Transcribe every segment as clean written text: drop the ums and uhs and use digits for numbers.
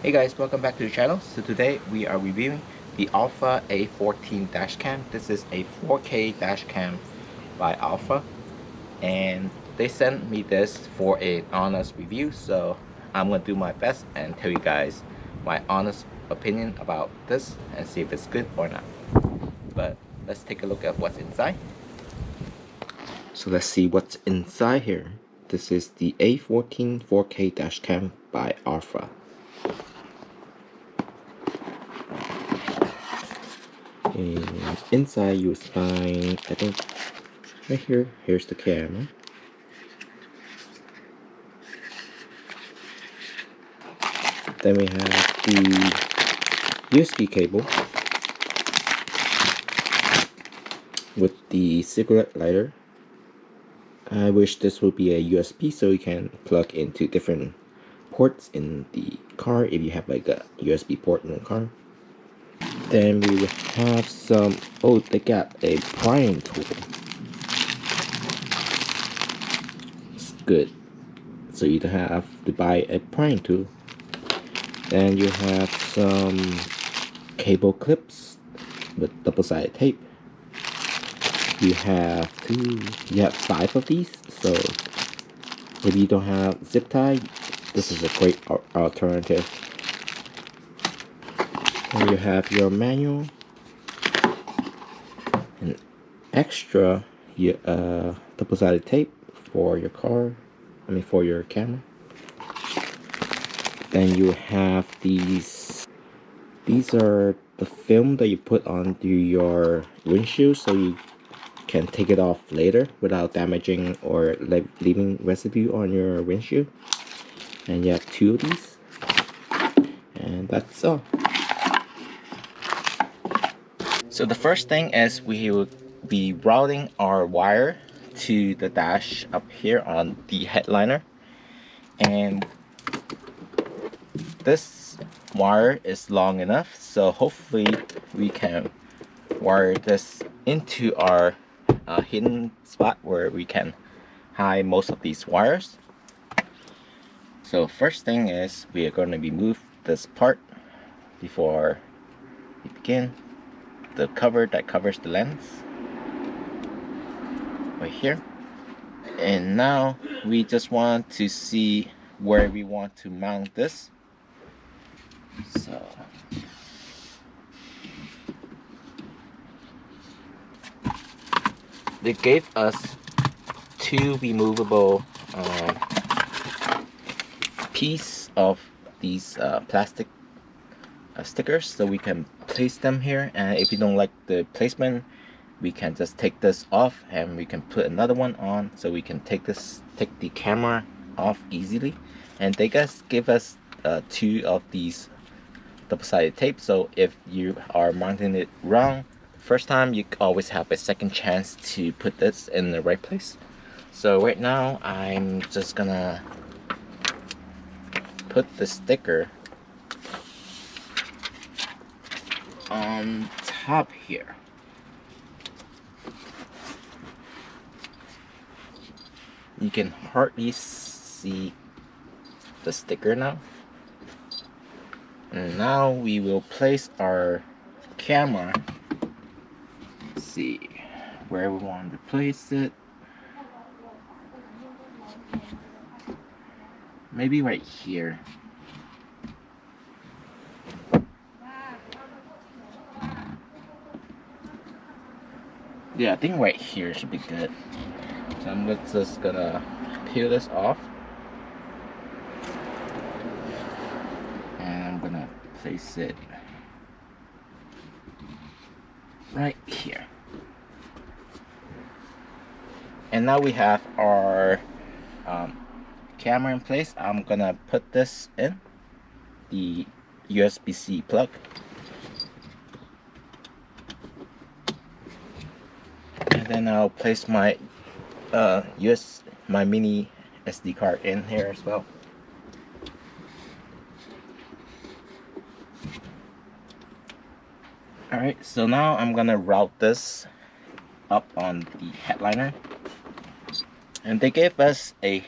Hey guys, welcome back to the channel. So today we are reviewing the Arpha A14 dashcam. This is a 4K dashcam by Arpha, and they sent me this for an honest review, so I'm gonna do my best and tell you guys my honest opinion about this and see if it's good or not. But let's take a look at what's inside. So let's see what's inside here. This is the A14 4K dashcam by Arpha. And inside you'll find, I think right here, here's the camera. Then we have the USB cable with the cigarette lighter. I wish this would be a USB so you can plug into different ports in the car if you have like a USB port in the car. Then we will have some, oh, they got a prying tool. It's good. So you don't have to buy a prying tool. Then you have some cable clips with double-sided tape. You have 5 of these. So if you don't have zip tie, this is a great alternative. And you have your manual, an extra double-sided tape for your car, for your camera. Then you have these are the film that you put onto your windshield so you can take it off later without damaging or leaving residue on your windshield. And you have 2 of these, and that's all. So the first thing is we will be routing our wire to the dash up here on the headliner, and this wire is long enough, so hopefully we can wire this into our hidden spot where we can hide most of these wires. So first thing is we are going to remove this part before we begin. The cover that covers the lens right here. And now we just want to see where we want to mount this. So they gave us 2 removable piece of these plastic stickers, so we can place them here, and if you don't like the placement, we can just take this off and we can put another one on, so we can take the camera off easily. And they guys give us 2 of these double-sided tape, so if you are mounting it wrong first time, you always have a second chance to put this in the right place. So right now I'm just gonna put the sticker on top here. You can hardly see the sticker now. And now we will place our camera. Let's see where we want to place it. Maybe right here. Yeah, I think right here should be good. So I'm just gonna peel this off, and I'm gonna place it right here. And now we have our camera in place. I'm gonna put this in the USB-C plug. And then I'll place my my mini SD card in here as well. Alright, so now I'm gonna route this up on the headliner. And they gave us a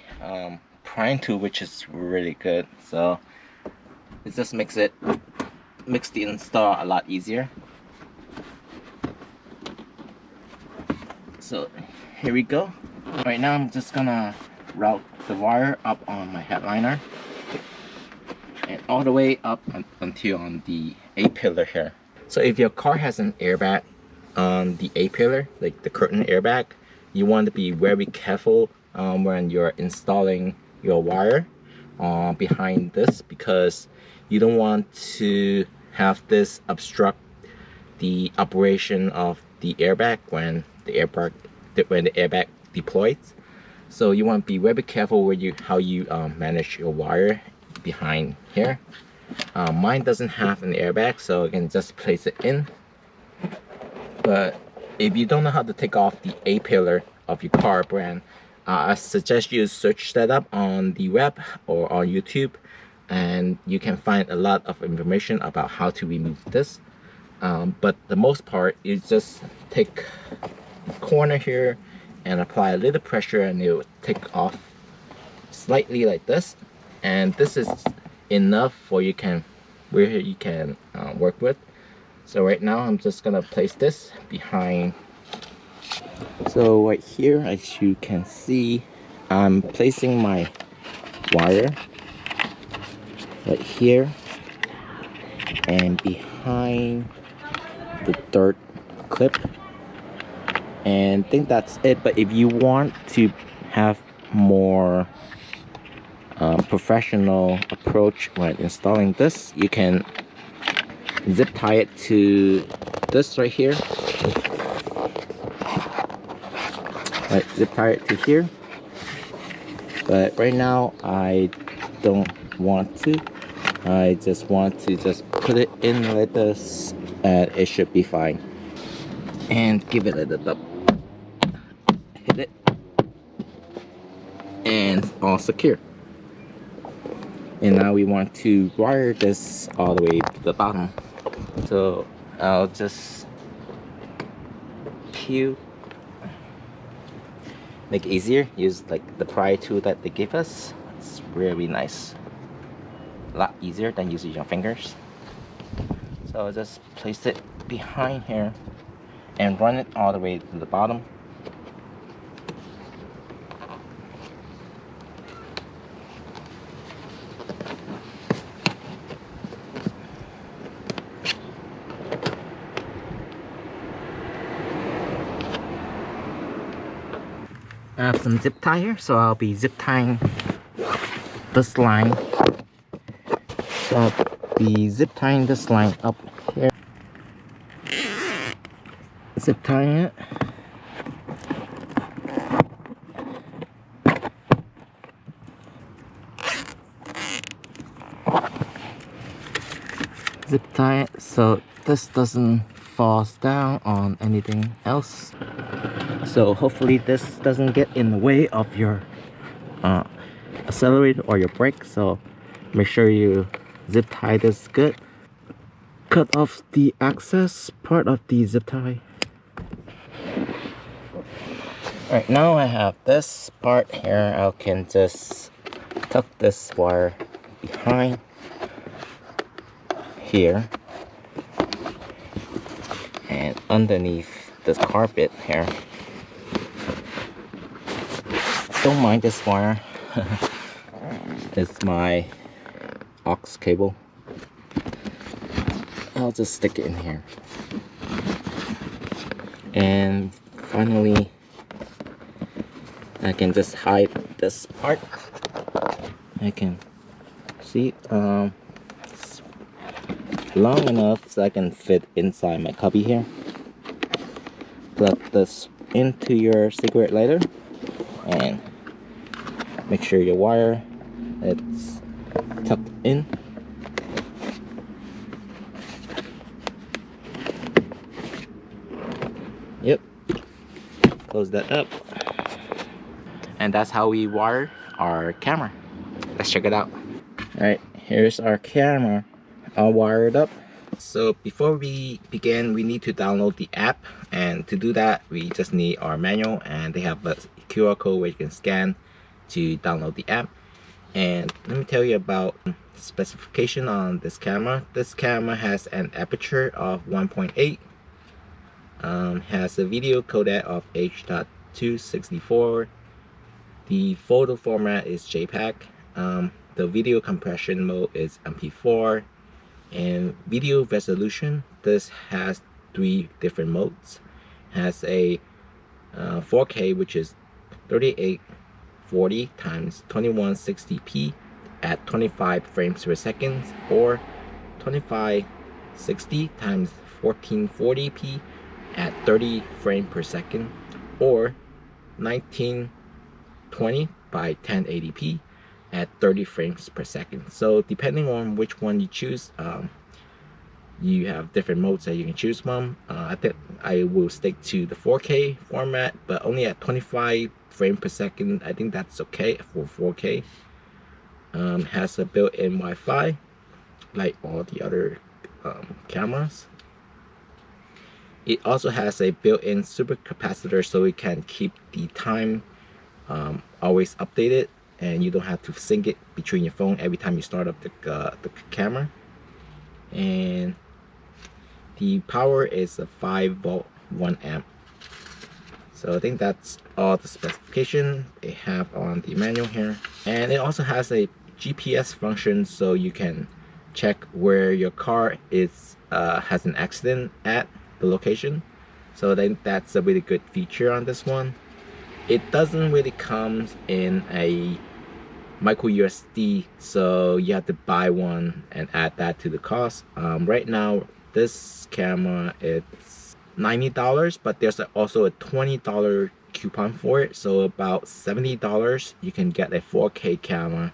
prying tool, which is really good. So It just makes the install a lot easier. So here we go. Right now I'm just gonna route the wire up on my headliner and all the way up until on the A-pillar here. So if your car has an airbag on the A-pillar, like the curtain airbag, you want to be very careful when you're installing your wire behind this, because you don't want to have this obstruct the operation of the airbag when the airbag deploys. So you want to be very careful with how you manage your wire behind here. Mine doesn't have an airbag, so I can just place it in. But if you don't know how to take off the A-pillar of your car brand, I suggest you search that up on the web or on YouTube, and you can find a lot of information about how to remove this. But the most part is just take the corner here and apply a little pressure, and it will take off slightly like this. And this is enough for you can work with. So right now I'm just gonna place this behind. So right here, as you can see, I'm placing my wire right here and behind the third clip, and I think that's it. But if you want to have more professional approach when installing this, you can zip tie it to this right here. Right, zip tie it to here. But right now I don't want to. I just want to put it in like this, and it should be fine. And give it a little hit it, and all secure. And now we want to wire this all the way to the bottom. So I'll just make it easier. Use like the pry tool that they give us. It's really nice. A lot easier than using your fingers. So I'll just place it behind here and run it all the way to the bottom. I have some zip tie here, so I'll be zip tying this line. So I'll be zip tying this line up here. Zip tying it. Zip tie it so this doesn't fall down on anything else. So hopefully this doesn't get in the way of your accelerator or your brake. So make sure you zip tie this good. Cut off the excess part of the zip tie. Alright, now I have this part here. I can just tuck this wire behind here and underneath this carpet here. Don't mind this wire. It's my aux cable. I'll just stick it in here. And finally, I can just hide this part. I can see it's long enough so I can fit inside my cubby here. Plug this into your cigarette lighter and make sure your wire it's tucked in. Yep, close that up. And that's how we wire our camera. Let's check it out. Alright, here's our camera all wired up. So before we begin, we need to download the app, and to do that we just need our manual, and they have a QR code where you can scan to download the app. And let me tell you about specification on this camera. This camera has an aperture of 1.8, has a video codec of H.264. The photo format is JPEG. The video compression mode is MP4. And video resolution, this has 3 different modes. Has a 4K, which is 3840 times 2160p at 25 frames per second, or 2560 times 1440p at 30 frames per second, or 1920 by 1080p at 30 frames per second. So depending on which one you choose, you have different modes that you can choose from. I think I will stick to the 4K format, but only at 25 frames per second. I think that's okay for 4K. Has a built-in Wi-Fi like all the other cameras. It also has a built-in supercapacitor, so it can keep the time always updated, and you don't have to sync it between your phone every time you start up the camera. And the power is a 5 volt 1 amp. So I think that's all the specification they have on the manual here. And it also has a GPS function, so you can check where your car is has an accident at the location. So I think that's a really good feature on this one. It doesn't really come in a micro USB, so you have to buy one and add that to the cost. Right now this camera, it's $90, but there's also a $20 coupon for it, so about $70 you can get a 4K camera.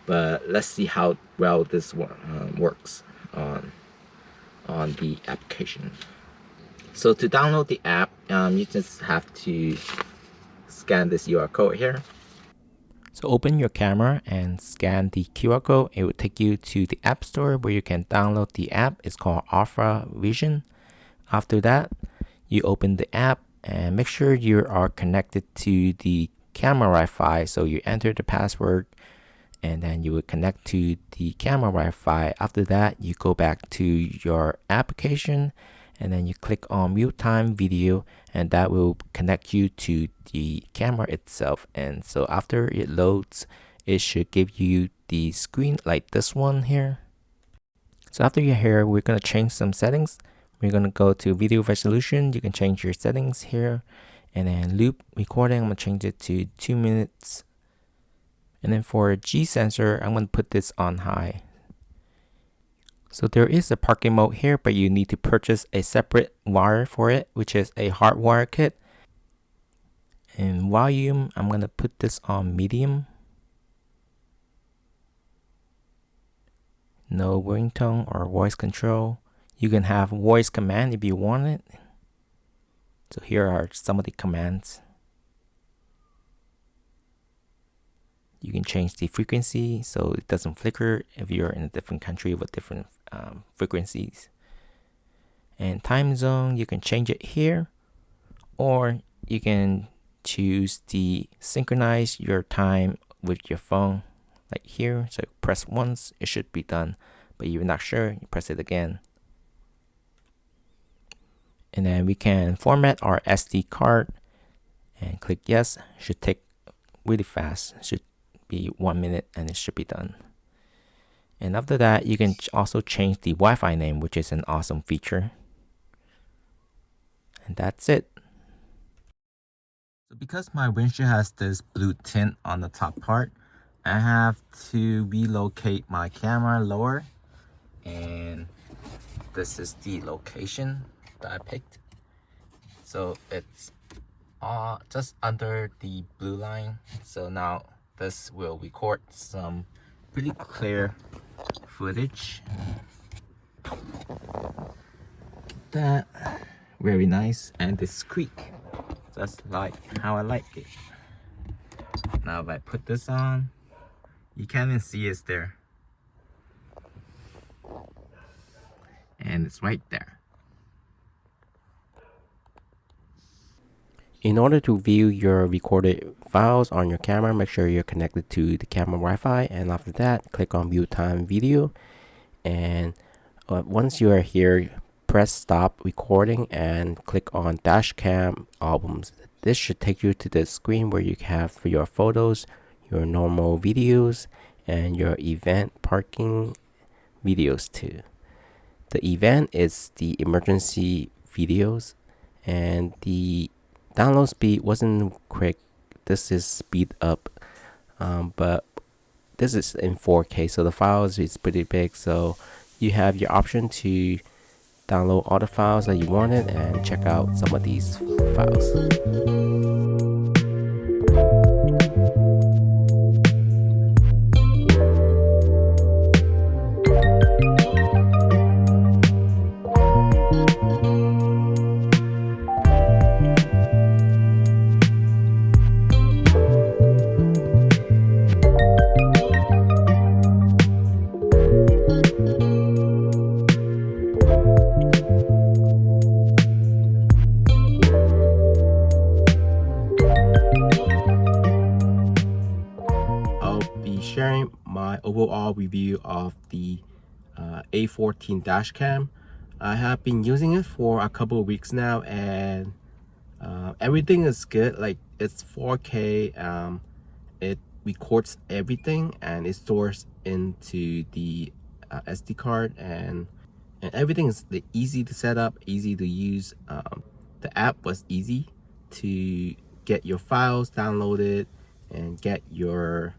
But let's see how well this one works on the application. So to download the app, you just have to scan this QR code here. So open your camera and scan the QR code. It will take you to the App Store where you can download the app. It's called Arpha Vision. After that, you open the app and make sure you are connected to the camera Wi-Fi. So you enter the password and then you will connect to the camera Wi-Fi. After that, you go back to your application and then you click on real-time video, and that will connect you to the camera itself. And so after it loads, it should give you the screen like this one here. So after you're here, we're going to change some settings. We're going to go to video resolution. You can change your settings here. And then loop recording, I'm going to change it to 2 minutes. And then for G sensor, I'm going to put this on high. So there is a parking mode here, but you need to purchase a separate wire for it, which is a hardwire kit. And volume, I'm going to put this on medium. No ringtone or voice control. You can have voice command if you want it. So here are some of the commands. You can change the frequency so it doesn't flicker if you're in a different country with different frequencies. And time zone, you can change it here, or you can choose the synchronize your time with your phone like here. So press once, it should be done, but you're not sure, you press it again. And then we can format our SD card and click yes. Should take really fast, should be 1 minute and it should be done. And after that, you can also change the Wi-Fi name, which is an awesome feature. And that's it. So because my windshield has this blue tint on the top part, I have to relocate my camera lower, and this is the location that I picked. So it's just under the blue line. So now this will record some pretty clear footage. That very nice and discreet, just like how I like it. Now if I put this on, you can't even see it's there, and it's right there. In order to view your recorded files on your camera, make sure you're connected to the camera Wi-Fi, and after that, click on View Time Video. And once you are here, press Stop Recording and click on DashCam Albums. This should take you to the screen where you have for your photos, your normal videos, and your event parking videos too. The event is the emergency videos, and the download speed wasn't quick. This is speed up, but this is in 4K, so the files is pretty big. So you have your option to download all the files that you wanted and check out some of these files. Sharing my overall review of the A14 DashCam. I have been using it for a couple of weeks now, and everything is good. Like, it's 4K, it records everything and it stores into the SD card, and everything is easy to set up, easy to use. The app was easy to get your files downloaded and get your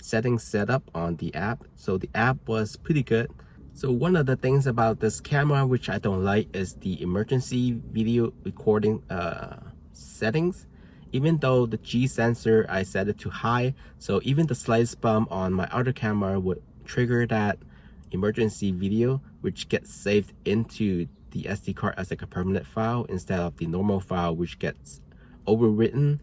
settings set up on the app. So the app was pretty good. So one of the things about this camera which I don't like is the emergency video recording settings. Even though the G sensor, I set it to high, so even the slightest bump on my other camera would trigger that emergency video, which gets saved into the SD card as like a permanent file instead of the normal file, which gets overwritten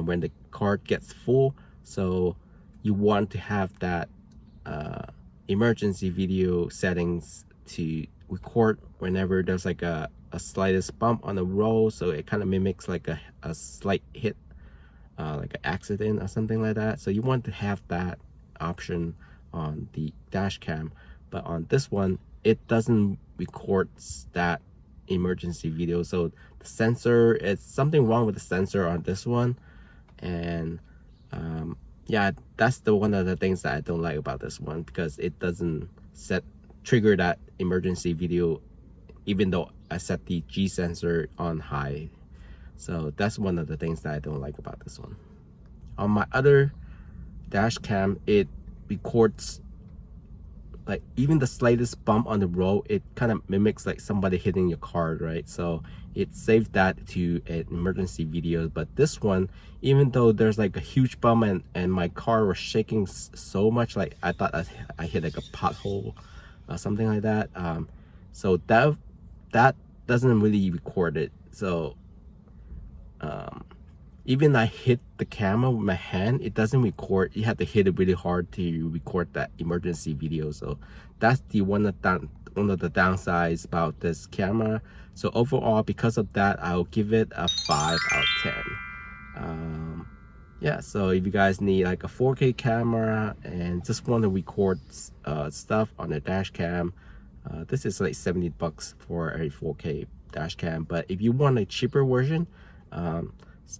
when the card gets full. So you want to have that emergency video settings to record whenever there's like a slightest bump on the road, so it kind of mimics like a slight hit, like an accident or something like that. So you want to have that option on the dash cam, but on this one it doesn't record that emergency video. So the sensor, it's something wrong with the sensor on this one, and yeah, that's one of the things that I don't like about this one, because it doesn't trigger that emergency video even though I set the G sensor on high. So that's one of the things that I don't like about this one. On my other dash cam, it records like even the slightest bump on the road. It kind of mimics like somebody hitting your car, right? So it saved that to an emergency video. But this one, even though there's like a huge bump and my car was shaking so much, like I thought I hit like a pothole or something like that, so that doesn't really record it. So even I hit the camera with my hand, it doesn't record. You have to hit it really hard to record that emergency video. So that's one of the downsides about this camera. So overall, because of that, I'll give it a 5 out of 10. Yeah, so if you guys need like a 4K camera and just want to record stuff on a dash cam, this is like $70 for a 4K dash cam. But if you want a cheaper version,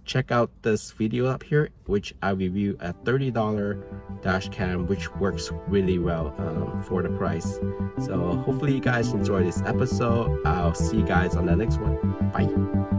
check out this video up here, which I review a $30 dash cam, which works really well for the price. So hopefully you guys enjoy this episode. I'll see you guys on the next one. Bye.